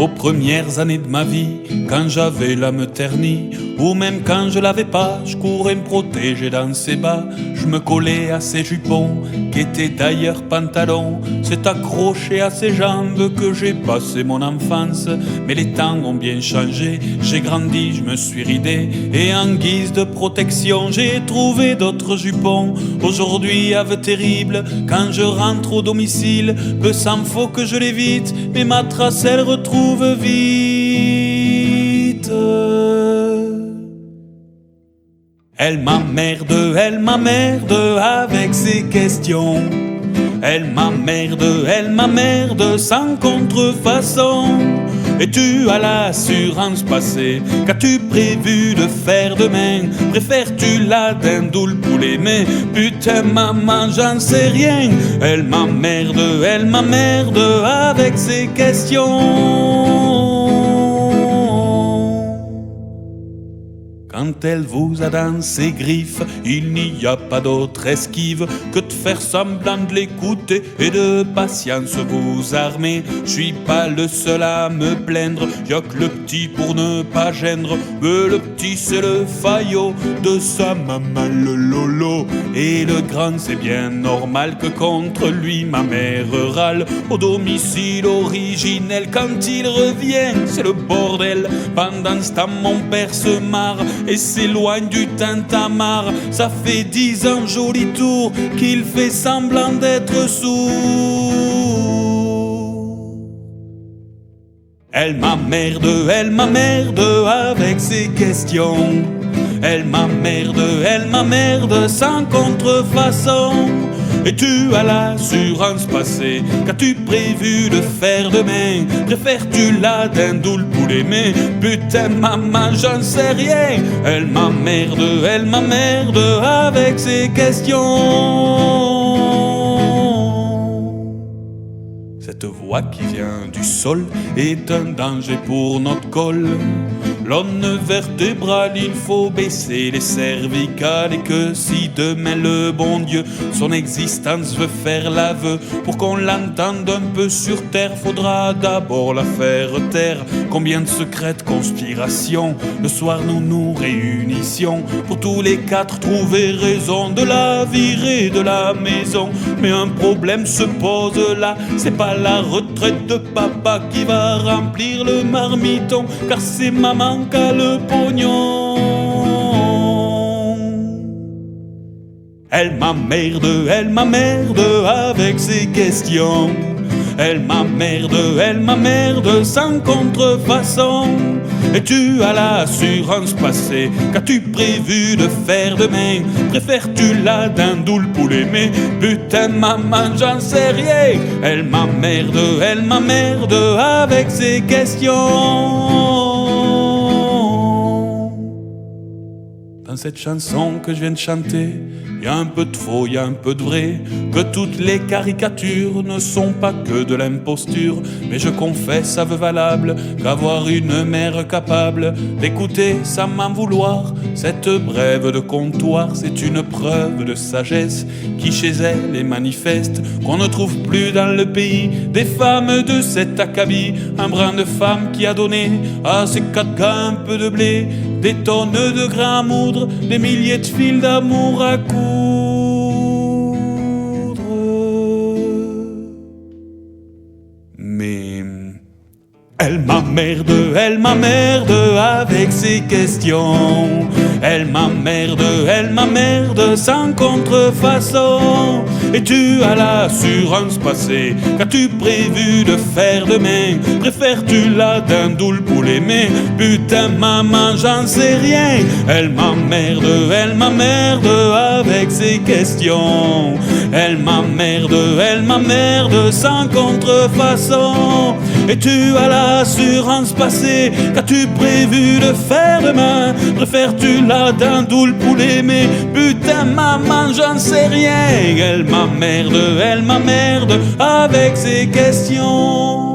Aux premières années de ma vie, quand j'avais l'âme ternie, ou même quand je l'avais pas, je courais me protéger dans ses bas. Je me collais à ses jupons, qui étaient d'ailleurs pantalons. C'est accroché à ses jambes que j'ai passé mon enfance. Mais les temps ont bien changé, j'ai grandi, je me suis ridé, et en guise de protection, j'ai trouvé d'autres jupons. Aujourd'hui, ave terrible, quand je rentre au domicile, peu s'en faut que je l'évite, mais ma trace elle retrouve vite. Elle m'emmerde avec ses questions. Elle m'emmerde sans contrefaçon. Et tu as l'assurance passée, qu'as-tu prévu de faire demain? Préfères-tu la dinde ou le poulet? Mais putain maman, j'en sais rien. Elle m'emmerde avec ses questions. Quand elle vous a dans ses griffes, il n'y a pas d'autre esquive que de faire semblant de l'écouter et de patience vous armer. Je suis pas le seul à me plaindre, y'a que le petit pour ne pas gêner. Mais le petit c'est le faillot de sa maman le lolo. Et le grand c'est bien normal que contre lui ma mère râle. Au domicile originel quand il revient c'est le bordel. Pendant ce temps mon père se marre et s'éloigne du tintamarre. Ça fait 10 ans joli tour qu'il fait semblant d'être sourd. Elle m'emmerde avec ses questions. Elle m'emmerde sans contrefaçon. Et tu as l'assurance passée, qu'as-tu prévu de faire demain? Préfères-tu la dinde ou le poulet? Mais putain maman, j'en sais rien. Elle m'emmerde avec ses questions. Cette voix qui vient du sol est un danger pour notre col. L'onde vertébrale, il faut baisser les cervicales. Et que si demain le bon Dieu son existence veut faire l'aveu, pour qu'on l'entende un peu sur terre, faudra d'abord la faire taire. Combien de secrètes conspirations le soir nous réunissions, pour tous les quatre trouver raison de la virer de la maison. Mais un problème se pose là, c'est pas la retraite de papa qui va remplir le marmiton, car c'est maman qu'a le pognon. Elle m'emmerde avec ses questions. Elle m'emmerde sans contrefaçon. Et tu as l'assurance passée, qu'as-tu prévu de faire demain? Préfères-tu la dinde ou le poulet? Mais putain maman, j'en sais rien. Elle m'emmerde avec ses questions. Dans cette chanson que je viens de chanter, y a un peu de faux, y a un peu de vrai, que toutes les caricatures ne sont pas que de l'imposture. Mais je confesse, aveu valable, qu'avoir une mère capable d'écouter sans m'en vouloir cette brève de comptoir, c'est une preuve de sagesse qui chez elle est manifeste, qu'on ne trouve plus dans le pays des femmes de cet acabit. Un brin de femme qui a donné à ses 4 gars un peu de blé, des tonnes de grains à moudre, des milliers de fils d'amour à coudre. Mais elle m'emmerde avec ses questions. Elle m'emmerde sans contrefaçon. Et tu as l'assurance passée, qu'as-tu prévu de faire demain? Préfères-tu la dinde ou le poulet? Mais putain maman, j'en sais rien. Elle m'emmerde avec ses questions. Elle m'emmerde sans contrefaçon. Et tu as l'assurance passée, qu'as-tu prévu de faire demain? Préfères-tu la dinde ou le poulet? Mais putain maman, j'en sais rien. Elle m'emmerde avec ses questions.